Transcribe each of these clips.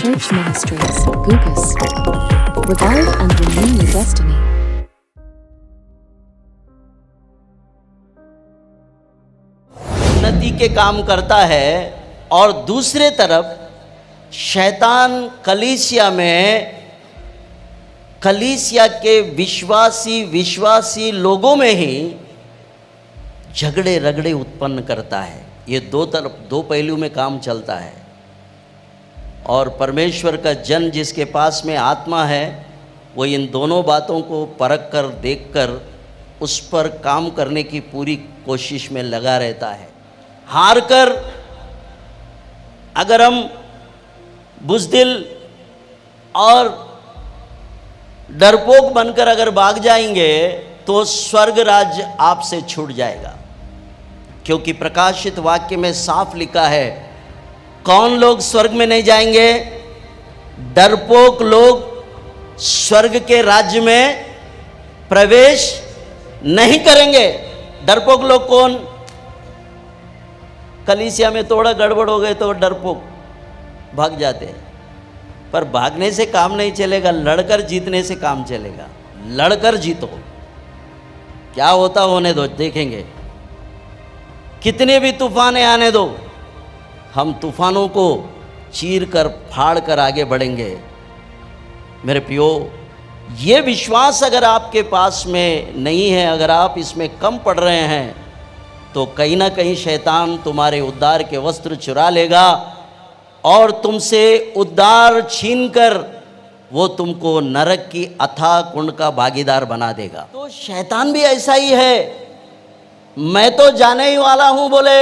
Church Ministries, Gugus. Revive and renew your destiny. उन्नति के काम करता है और दूसरे तरफ शैतान कलीसिया के विश्वासी लोगों में ही झगड़े रगड़े उत्पन्न करता है। ये दो पहलू में काम चलता है। और परमेश्वर का जन जिसके पास में आत्मा है वो इन दोनों बातों को परख कर देख कर उस पर काम करने की पूरी कोशिश में लगा रहता है। हार कर अगर हम बुज़दिल और डरपोक बनकर अगर भाग जाएंगे तो स्वर्ग राज्य आपसे छूट जाएगा, क्योंकि प्रकाशित वाक्य में साफ लिखा है कौन लोग स्वर्ग में नहीं जाएंगे? डरपोक लोग स्वर्ग के राज्य में प्रवेश नहीं करेंगे। डरपोक लोग कौन? कलीसिया में थोड़ा गड़बड़ हो गए तो डरपोक भाग जाते हैं। पर भागने से काम नहीं चलेगा, लड़कर जीतने से काम चलेगा। लड़कर जीतो, क्या होता होने दो, देखेंगे। कितने भी तूफानें आने दो, हम तूफानों को चीर कर फाड़ कर आगे बढ़ेंगे। मेरे प्रियो, ये विश्वास अगर आपके पास में नहीं है, अगर आप इसमें कम पड़ रहे हैं, तो कहीं ना कहीं शैतान तुम्हारे उद्धार के वस्त्र चुरा लेगा और तुमसे उद्धार छीनकर वो तुमको नरक की अथाह कुंड का भागीदार बना देगा। तो शैतान भी ऐसा ही है। मैं तो जाने ही वाला हूं, बोले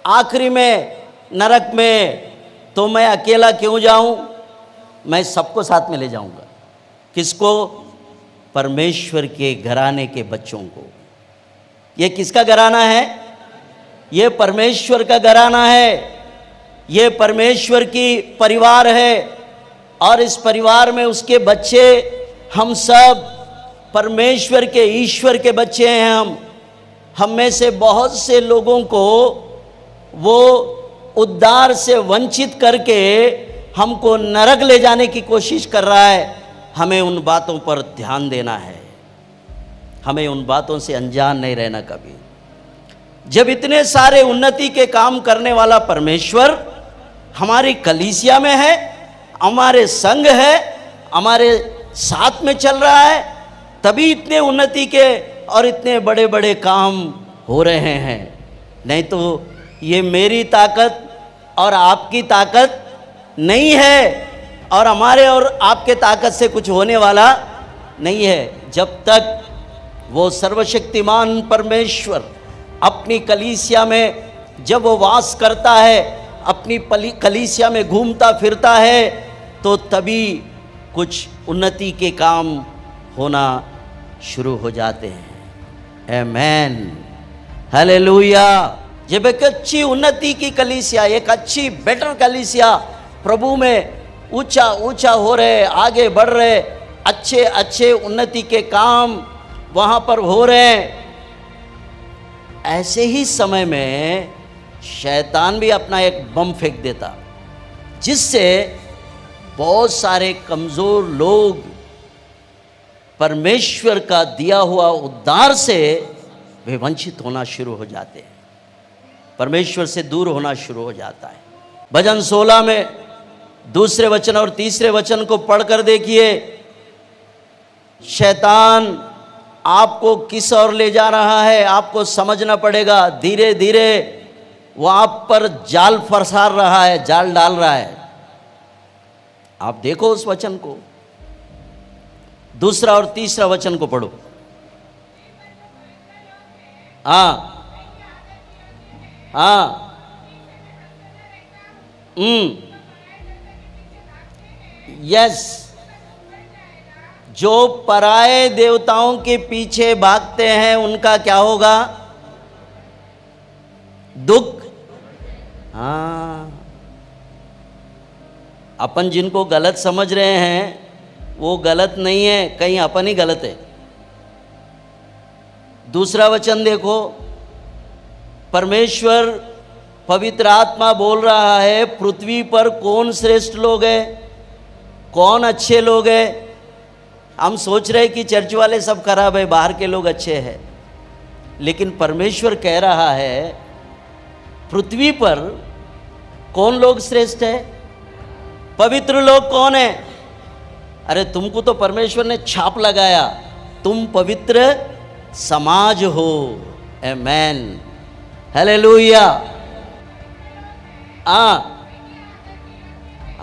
आखिरी में नरक में, तो मैं अकेला क्यों जाऊं? मैं सबको साथ में ले जाऊंगा। किसको? परमेश्वर के घराने के बच्चों को। ये किसका घराना है? ये परमेश्वर का घराना है। ये परमेश्वर की परिवार है और इस परिवार में उसके बच्चे, हम सब परमेश्वर के, ईश्वर के बच्चे हैं। हम में से बहुत से लोगों को वो उद्धार से वंचित करके हमको नरक ले जाने की कोशिश कर रहा है। हमें उन बातों पर ध्यान देना है, हमें उन बातों से अनजान नहीं रहना कभी। जब इतने सारे उन्नति के काम करने वाला परमेश्वर हमारी कलीसिया में है, हमारे संग है, हमारे साथ में चल रहा है, तभी इतने उन्नति के और इतने बड़े बड़े काम हो रहे हैं। नहीं तो ये मेरी ताकत और आपकी ताकत नहीं है, और हमारे और आपके ताकत से कुछ होने वाला नहीं है। जब तक वो सर्वशक्तिमान परमेश्वर अपनी कलीसिया में जब वो वास करता है, अपनी कलीसिया में घूमता फिरता है, तो तभी कुछ उन्नति के काम होना शुरू हो जाते हैं। आमेन, हालेलुया। जब एक अच्छी उन्नति की कलीसिया, एक अच्छी बेटर कलीसिया प्रभु में ऊंचा ऊंचा हो रहे, आगे बढ़ रहे, अच्छे अच्छे उन्नति के काम वहाँ पर हो रहे हैं, ऐसे ही समय में शैतान भी अपना एक बम फेंक देता, जिससे बहुत सारे कमज़ोर लोग परमेश्वर का दिया हुआ उद्धार से वे वंचित होना शुरू हो जाते हैं, परमेश्वर से दूर होना शुरू हो जाता है। भजन 16 में दूसरे वचन और तीसरे वचन को पढ़कर देखिए। शैतान आपको किस ओर ले जा रहा है आपको समझना पड़ेगा। धीरे धीरे वो आप पर जाल फंसा रहा है, जाल डाल रहा है। आप देखो उस वचन को, दूसरा और तीसरा वचन को पढ़ो। हाँ हाँ, यस, जो पराये देवताओं के पीछे भागते हैं उनका क्या होगा? दुख। हाँ, अपन जिनको गलत समझ रहे हैं वो गलत नहीं है, कहीं अपन ही गलत है। दूसरा वचन देखो, परमेश्वर पवित्र आत्मा बोल रहा है पृथ्वी पर कौन श्रेष्ठ लोग हैं, कौन अच्छे लोग हैं। हम सोच रहे हैं कि चर्च वाले सब खराब है, बाहर के लोग अच्छे हैं, लेकिन परमेश्वर कह रहा है पृथ्वी पर कौन लोग श्रेष्ठ है, पवित्र लोग कौन है। अरे तुमको तो परमेश्वर ने छाप लगाया, तुम पवित्र समाज हो। आमेन, हालेलुया।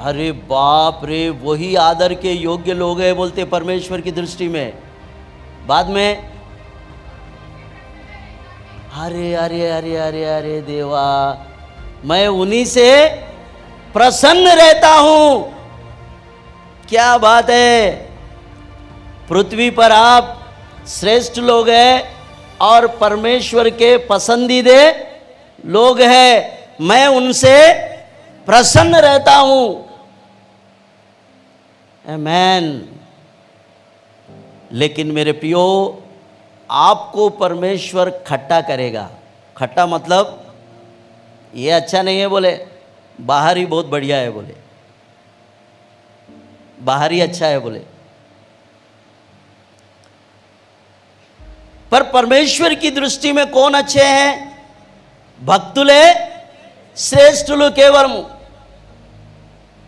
अरे बाप रे, वही आदर के योग्य लोग हैं बोलते परमेश्वर की दृष्टि में। बाद में अरे अरे अरे अरे अरे देवा, मैं उन्हीं से प्रसन्न रहता हूं। क्या बात है, पृथ्वी पर आप श्रेष्ठ लोग हैं और परमेश्वर के पसंदीदे लोग हैं, मैं उनसे प्रसन्न रहता हूं। आमेन। लेकिन मेरे प्रियो, आपको परमेश्वर खट्टा करेगा। खट्टा मतलब ये अच्छा नहीं है बोले, बाहर ही बहुत बढ़िया है बोले, बाहर ही अच्छा है बोले, पर परमेश्वर की दृष्टि में कौन अच्छे हैं? भक्तुले श्रेष्ठुलु केवलमु।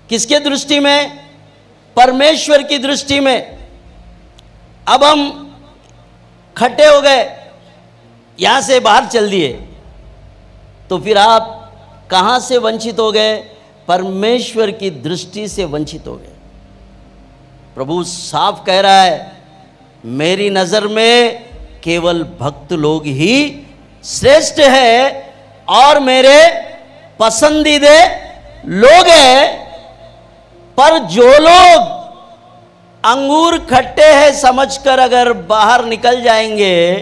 किसके दृष्टि में? परमेश्वर की दृष्टि में। अब हम खट्टे हो गए, यहां से बाहर चल दिए, तो फिर आप कहां से वंचित हो गए? परमेश्वर की दृष्टि से वंचित हो गए। प्रभु साफ कह रहा है, मेरी नजर में केवल भक्त लोग ही श्रेष्ठ है और मेरे पसंदीदे लोग हैं। पर जो लोग अंगूर खट्टे हैं समझकर अगर बाहर निकल जाएंगे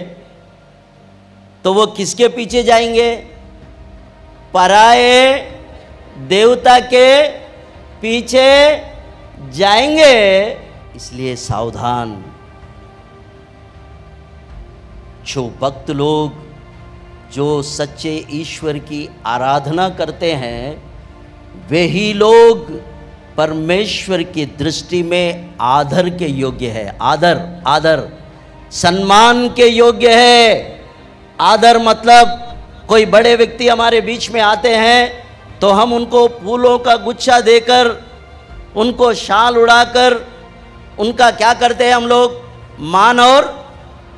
तो वो किसके पीछे जाएंगे? पराए देवता के पीछे जाएंगे। इसलिए सावधान। जो भक्त लोग जो सच्चे ईश्वर की आराधना करते हैं, वे ही लोग परमेश्वर की दृष्टि में आदर के योग्य है। आदर, आदर सम्मान के योग्य है। आदर मतलब कोई बड़े व्यक्ति हमारे बीच में आते हैं तो हम उनको फूलों का गुच्छा देकर, उनको शाल उड़ाकर उनका क्या करते हैं? हम लोग मान और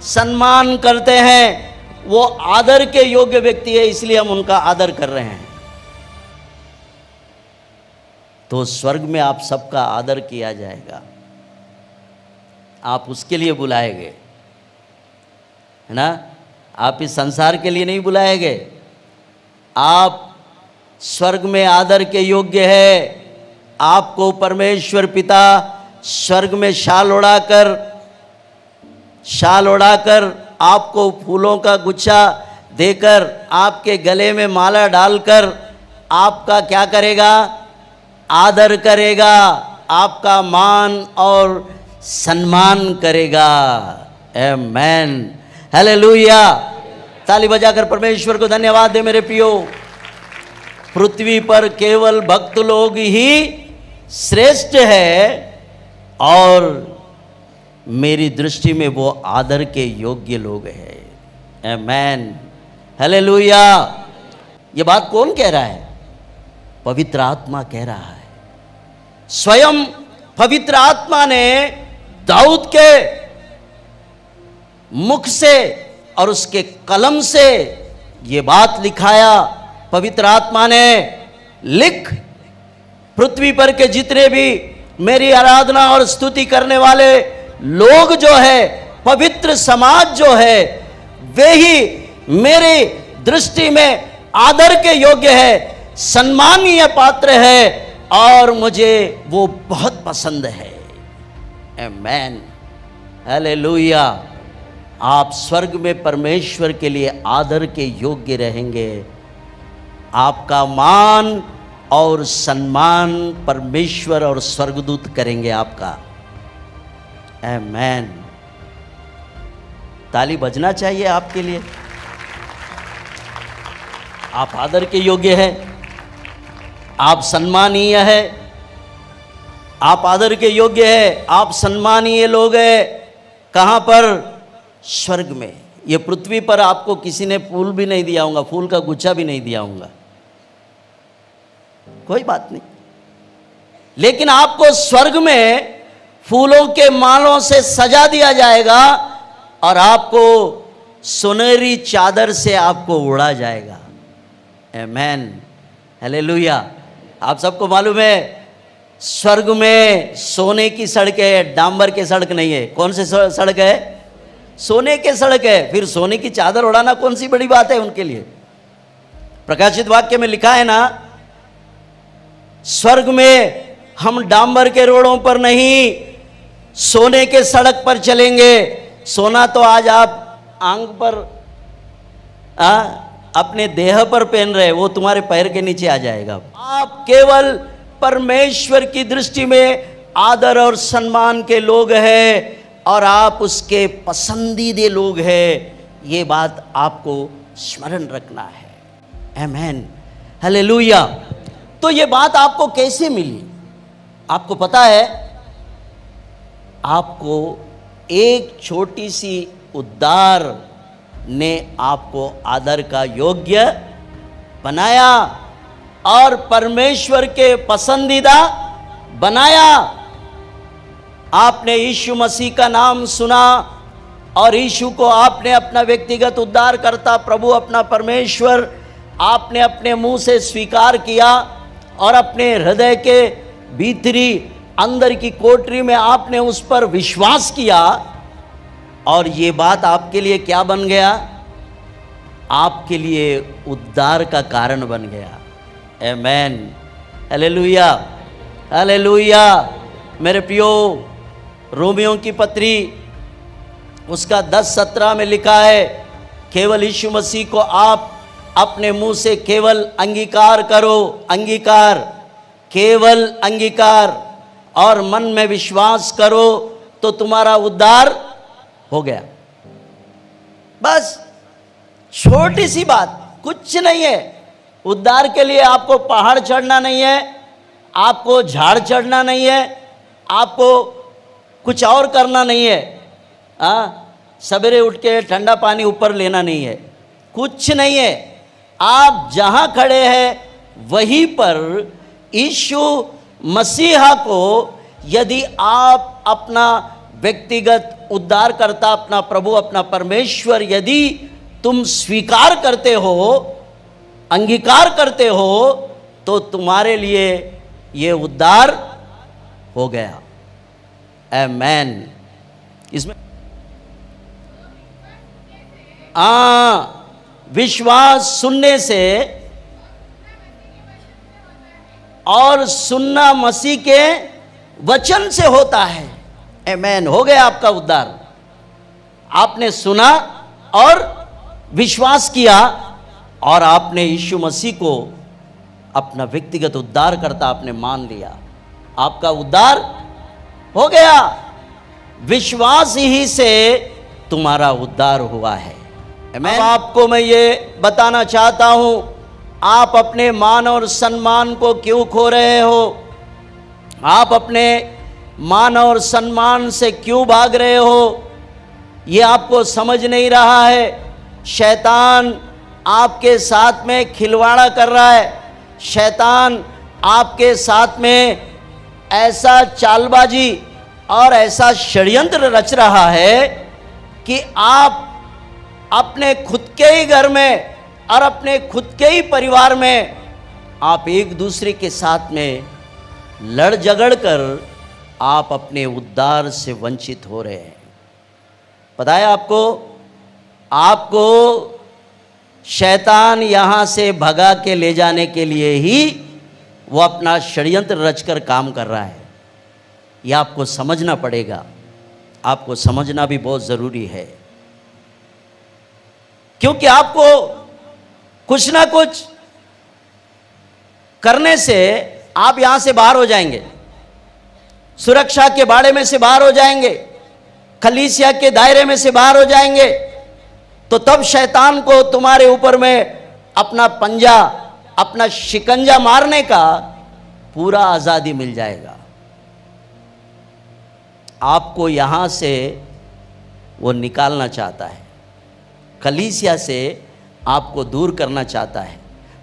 सम्मान करते हैं। वो आदर के योग्य व्यक्ति है, इसलिए हम उनका आदर कर रहे हैं। तो स्वर्ग में आप सबका आदर किया जाएगा, आप उसके लिए बुलाए गए, है ना? आप इस संसार के लिए नहीं बुलाए गए। आप स्वर्ग में आदर के योग्य है। आपको परमेश्वर पिता स्वर्ग में शाल उड़ाकर आपको फूलों का गुच्छा देकर, आपके गले में माला डालकर आपका क्या करेगा? आदर करेगा, आपका मान और सम्मान करेगा। आमेन, हालेलुया। ताली बजाकर परमेश्वर को धन्यवाद दे मेरे प्रियो। पृथ्वी पर केवल भक्त लोग ही श्रेष्ठ है और मेरी दृष्टि में वो आदर के योग्य लोग हैं। आमेन, हालेलुया। ये बात कौन कह रहा है? पवित्र आत्मा कह रहा है। स्वयं पवित्र आत्मा ने दाऊद के मुख से और उसके कलम से ये बात लिखाया। पवित्र आत्मा ने लिख, पृथ्वी पर के जितने भी मेरी आराधना और स्तुति करने वाले लोग जो है, पवित्र समाज जो है, वे ही मेरी दृष्टि में आदर के योग्य है, सम्मानीय पात्र है और मुझे वो बहुत पसंद है। आमेन, हालेलुया। आप स्वर्ग में परमेश्वर के लिए आदर के योग्य रहेंगे। आपका मान और सम्मान परमेश्वर और स्वर्गदूत करेंगे आपका। आमेन। ताली बजना चाहिए आपके लिए। आप आदर के योग्य हैं, आप सम्मानीय है, आप आदर के योग्य है, आप सम्मानीय लोग हैं। कहाँ पर? स्वर्ग में। ये पृथ्वी पर आपको किसी ने फूल भी नहीं दिया होगा, फूल का गुच्छा भी नहीं दिया होगा, कोई बात नहीं, लेकिन आपको स्वर्ग में फूलों के मालों से सजा दिया जाएगा और आपको सुनहरी चादर से आपको उड़ा जाएगा। आमेन, हालेलुया। आप सबको मालूम है स्वर्ग में सोने की सड़क है, डांबर के सड़क नहीं है। कौन से सड़क है? सोने के सड़क है। फिर सोने की चादर उड़ाना कौन सी बड़ी बात है उनके लिए? प्रकाशित वाक्य में लिखा है ना, स्वर्ग में हम डांबर के रोडों पर नहीं, सोने के सड़क पर चलेंगे। सोना तो आज आप आंख पर अपने देह पर पहन रहे, वो तुम्हारे पैर के नीचे आ जाएगा। आप केवल परमेश्वर की दृष्टि में आदर और सम्मान के लोग हैं और आप उसके पसंदीदे लोग हैं। ये बात आपको स्मरण रखना है। आमेन, हालेलुया। तो ये बात आपको कैसे मिली? आपको पता है, आपको एक छोटी सी उद्धार ने आपको आदर का योग्य बनाया और परमेश्वर के पसंदीदा बनाया। आपने यीशु मसीह का नाम सुना और यीशु को आपने अपना व्यक्तिगत उद्धारकर्ता, प्रभु, अपना परमेश्वर आपने अपने मुंह से स्वीकार किया और अपने हृदय के भीतरी अंदर की कोठरी में आपने उस पर विश्वास किया और ये बात आपके लिए क्या बन गया? आपके लिए उद्धार का कारण बन गया। आमेन, हालेलुया, हालेलुया। मेरे प्रियो, रोमियों की पत्री उसका 10:17 में लिखा है, केवल यीशु मसीह को आप अपने मुंह से केवल अंगीकार करो, अंगीकार, केवल अंगीकार, और मन में विश्वास करो तो तुम्हारा उद्धार हो गया। बस छोटी सी बात, कुछ नहीं है। उद्धार के लिए आपको पहाड़ चढ़ना नहीं है, आपको झाड़ चढ़ना नहीं है, आपको कुछ और करना नहीं है। सवेरे उठ के ठंडा पानी ऊपर लेना नहीं है, कुछ नहीं है। आप जहां खड़े हैं वहीं पर यीशु मसीहा को यदि आप अपना व्यक्तिगत उद्धारकर्ता, अपना प्रभु, अपना परमेश्वर यदि तुम स्वीकार करते हो, अंगीकार करते हो, तो तुम्हारे लिए ये उद्धार हो गया। आमेन। इसमें विश्वास सुनने से और सुनना मसीह के वचन से होता है। आमेन। हो गया आपका उद्धार। आपने सुना और विश्वास किया और आपने यीशु मसीह को अपना व्यक्तिगत उद्धारकर्ता आपने मान लिया, आपका उद्धार हो गया। विश्वास ही से तुम्हारा उद्धार हुआ है। अब आपको मैं ये बताना चाहता हूं, आप अपने मान और सम्मान को क्यों खो रहे हो? आप अपने मान और सम्मान से क्यों भाग रहे हो? ये आपको समझ नहीं रहा है। शैतान आपके साथ में खिलवाड़ा कर रहा है। शैतान आपके साथ में ऐसा चालबाजी और ऐसा षड्यंत्र रच रहा है कि आप अपने खुद के ही घर में और अपने खुद के ही परिवार में आप एक दूसरे के साथ में लड़ झगड़ कर आप अपने उद्धार से वंचित हो रहे हैं। पता है आपको? आपको शैतान यहां से भगा के ले जाने के लिए ही वो अपना षड्यंत्र रचकर काम कर रहा है। यह आपको समझना पड़ेगा, आपको समझना भी बहुत ज़रूरी है, क्योंकि आपको कुछ ना कुछ करने से आप यहां से बाहर हो जाएंगे, सुरक्षा के बाड़े में से बाहर हो जाएंगे, कलीसिया के दायरे में से बाहर हो जाएंगे, तो तब शैतान को तुम्हारे ऊपर में अपना पंजा, अपना शिकंजा मारने का पूरा आजादी मिल जाएगा। आपको यहां से वो निकालना चाहता है, कलीसिया से आपको दूर करना चाहता है,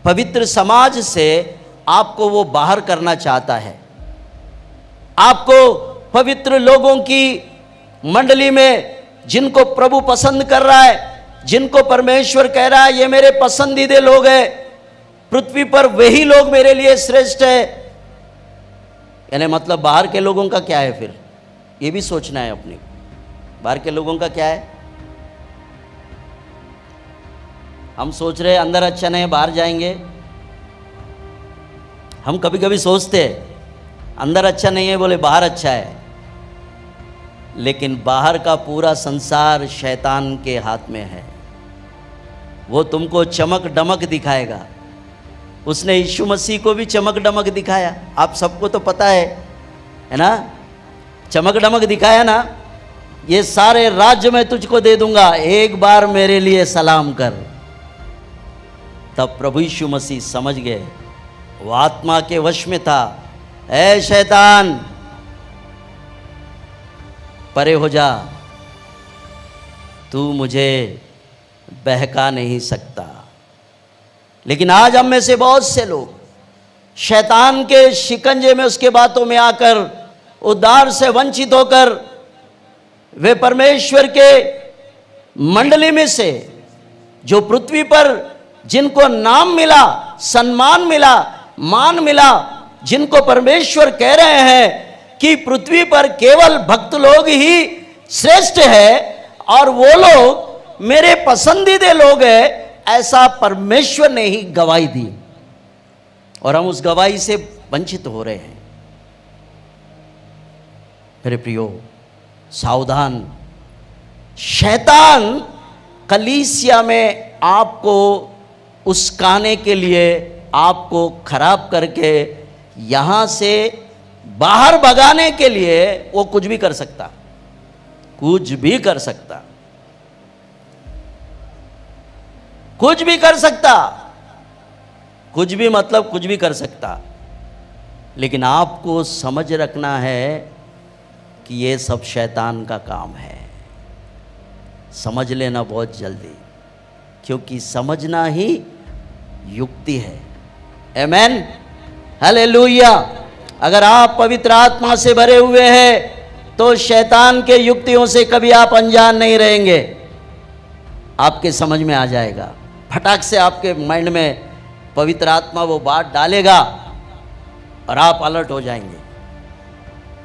पवित्र समाज से आपको वो बाहर करना चाहता है। आपको पवित्र लोगों की मंडली में, जिनको प्रभु पसंद कर रहा है, जिनको परमेश्वर कह रहा है ये मेरे पसंदीदे लोग हैं, पृथ्वी पर वही लोग मेरे लिए श्रेष्ठ है, यानी मतलब बाहर के लोगों का क्या है? फिर ये भी सोचना है अपने को, बाहर के लोगों का क्या है? हम सोच रहे हैं अंदर अच्छा नहीं है बाहर जाएंगे। हम कभी कभी सोचते हैं अंदर अच्छा नहीं है बोले बाहर अच्छा है, लेकिन बाहर का पूरा संसार शैतान के हाथ में है। वो तुमको चमक दमक दिखाएगा। उसने यीशु मसीह को भी चमक दमक दिखाया, आप सबको तो पता है ना? चमक दमक दिखाया ना, ये सारे राज्य मैं तुझको दे दूंगा, एक बार मेरे लिए सलाम कर। तब प्रभु यीशु मसीह समझ गए, वो आत्मा के वश में था। ऐ शैतान परे हो जा, तू मुझे बहका नहीं सकता। लेकिन आज हम में से बहुत से लोग शैतान के शिकंजे में, उसके बातों में आकर उद्धार से वंचित होकर वे परमेश्वर के मंडली में से, जो पृथ्वी पर जिनको नाम मिला, सम्मान मिला, मान मिला, जिनको परमेश्वर कह रहे हैं कि पृथ्वी पर केवल भक्त लोग ही श्रेष्ठ है और वो लोग मेरे पसंदीदे लोग हैं, ऐसा परमेश्वर ने ही गवाही दी और हम उस गवाही से वंचित हो रहे हैं। मेरे प्रियो, सावधान, शैतान कलीसिया में आपको उस्काने के लिए, आपको खराब करके यहां से बाहर भगाने के लिए वो कुछ भी कर सकता, कुछ भी कर सकता, कुछ भी कर सकता, कुछ भी मतलब कुछ भी कर सकता। लेकिन आपको समझ रखना है कि ये सब शैतान का काम है। समझ लेना बहुत जल्दी, क्योंकि समझना ही युक्ति है। आमेन, हालेलुया। अगर आप पवित्र आत्मा से भरे हुए हैं तो शैतान के युक्तियों से कभी आप अनजान नहीं रहेंगे। आपके समझ में आ जाएगा, फटाक से आपके माइंड में पवित्र आत्मा वो बात डालेगा और आप अलर्ट हो जाएंगे।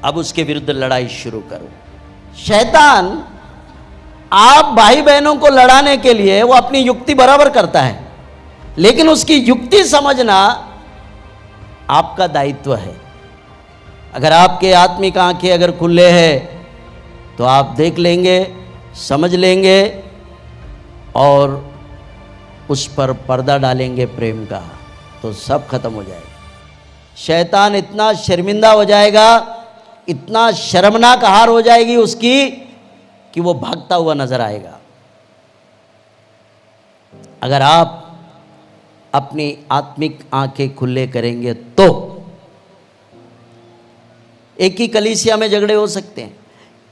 अब उसके विरुद्ध लड़ाई शुरू करो। शैतान आप भाई बहनों को लड़ाने के लिए वो अपनी युक्ति बराबर करता है, लेकिन उसकी युक्ति समझना आपका दायित्व है। अगर आपके आत्मिक आंखें अगर खुले हैं तो आप देख लेंगे, समझ लेंगे और उस पर पर्दा डालेंगे प्रेम का, तो सब खत्म हो जाएगा। शैतान इतना शर्मिंदा हो जाएगा, इतना शर्मनाक हार हो जाएगी उसकी कि वो भागता हुआ नजर आएगा। अगर आप अपनी आत्मिक आंखें खुले करेंगे तो एक ही कलीसिया में झगड़े हो सकते हैं,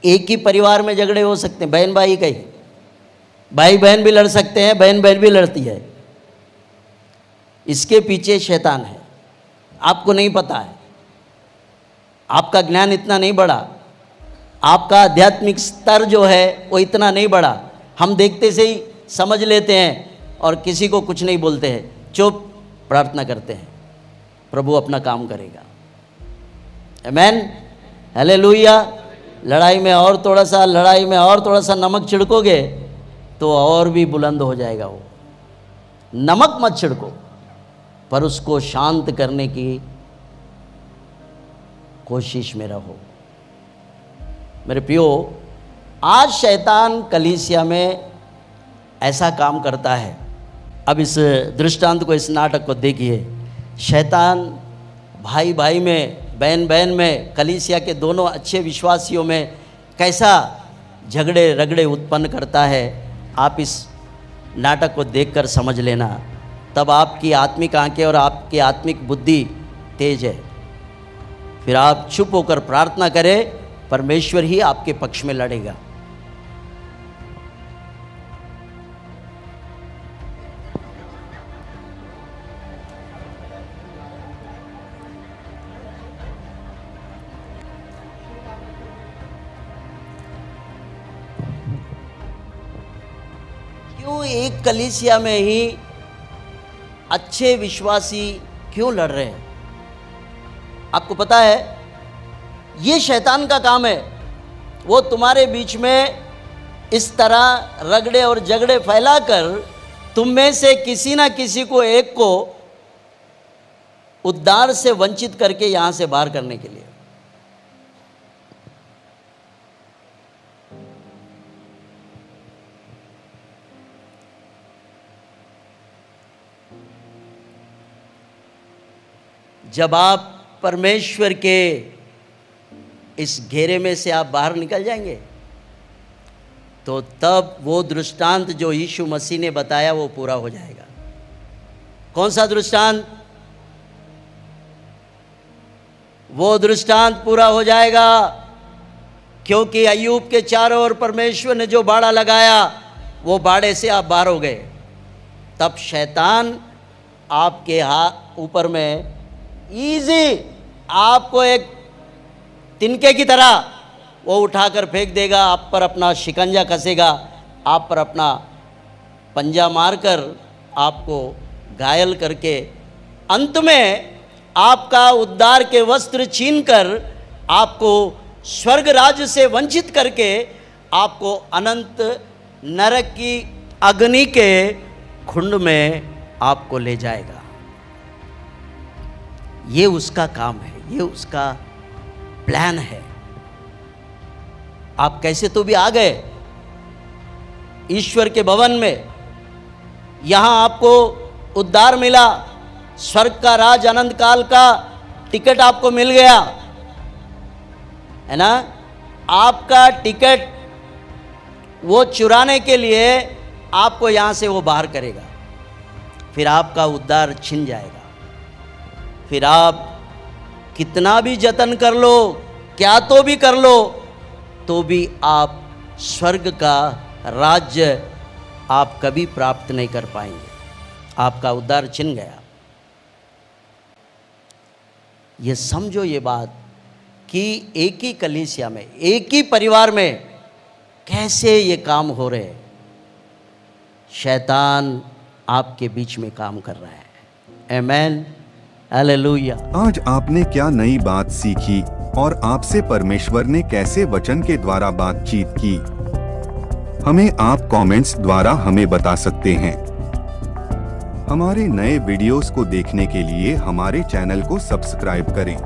एक ही परिवार में झगड़े हो सकते हैं, बहन भाई का ही, भाई बहन भी लड़ सकते हैं, बहन बहन भी लड़ती है। इसके पीछे शैतान है, आपको नहीं पता है, आपका ज्ञान इतना नहीं बढ़ा, आपका आध्यात्मिक स्तर जो है वो इतना नहीं बढ़ा। हम देखते से ही समझ लेते हैं और किसी को कुछ नहीं बोलते हैं, चुप प्रार्थना करते हैं, प्रभु अपना काम करेगा। आमेन, हालेलुया। लड़ाई में और थोड़ा सा नमक छिड़कोगे तो और भी बुलंद हो जाएगा वो। नमक मत छिड़को, पर उसको शांत करने की कोशिश में रहो। मेरे प्रियो, आज शैतान कलीसिया में ऐसा काम करता है। अब इस दृष्टांत को, इस नाटक को देखिए। शैतान भाई भाई में, बहन बहन में, कलीसिया के दोनों अच्छे विश्वासियों में कैसा झगड़े रगड़े उत्पन्न करता है। आप इस नाटक को देखकर समझ लेना। तब आपकी आत्मिक आंखें और आपकी आत्मिक बुद्धि तेज है। फिर आप चुप होकर प्रार्थना करें, परमेश्वर ही आपके पक्ष में लड़ेगा। क्यों एक कलीसिया में ही अच्छे विश्वासी क्यों लड़ रहे हैं? आपको पता है, ये शैतान का काम है। वो तुम्हारे बीच में इस तरह रगड़े और झगड़े फैलाकर तुम में से किसी ना किसी को एक को उद्धार से वंचित करके यहां से बाहर करने के लिए। जब आप परमेश्वर के इस घेरे में से आप बाहर निकल जाएंगे, तो तब वो दृष्टांत जो यीशु मसीह ने बताया वो पूरा हो जाएगा। कौन सा दृष्टांत? वो दृष्टांत पूरा हो जाएगा, क्योंकि अय्यूब के चारों ओर परमेश्वर ने जो बाड़ा लगाया, वो बाड़े से आप बाहर हो गए। तब शैतान आपके हाथ ऊपर में इजी आपको एक तिनके की तरह वो उठाकर फेंक देगा, आप पर अपना शिकंजा कसेगा, आप पर अपना पंजा मारकर आपको घायल करके अंत में आपका उद्धार के वस्त्र छीनकर आपको स्वर्ग राज्य से वंचित करके आपको अनंत नरक की अग्नि के कुंड में आपको ले जाएगा। ये उसका काम है, ये उसका प्लान है। आप कैसे तो भी आ गए ईश्वर के भवन में, यहां आपको उद्धार मिला, स्वर्ग का राज अनंत काल का टिकट आपको मिल गया, है ना। आपका टिकट वो चुराने के लिए आपको यहां से वो बाहर करेगा, फिर आपका उद्धार छिन जाएगा। फिर आप कितना भी जतन कर लो, क्या तो भी कर लो, तो भी आप स्वर्ग का राज्य आप कभी प्राप्त नहीं कर पाएंगे। आपका उद्धार छिन गया। ये समझो ये बात कि एक ही कलीसिया में, एक ही परिवार में कैसे ये काम हो रहे हैं। शैतान आपके बीच में काम कर रहा है। आमेन, हालेलुया। आज आपने क्या नई बात सीखी और आपसे परमेश्वर ने कैसे वचन के द्वारा बातचीत की? हमें आप कमेंट्स द्वारा हमें बता सकते हैं। हमारे नए वीडियोस को देखने के लिए हमारे चैनल को सब्सक्राइब करें।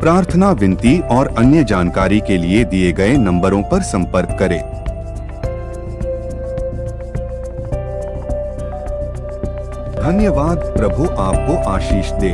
प्रार्थना, विनती और अन्य जानकारी के लिए दिए गए नंबरों पर संपर्क करें। धन्यवाद। प्रभु आपको आशीष दे।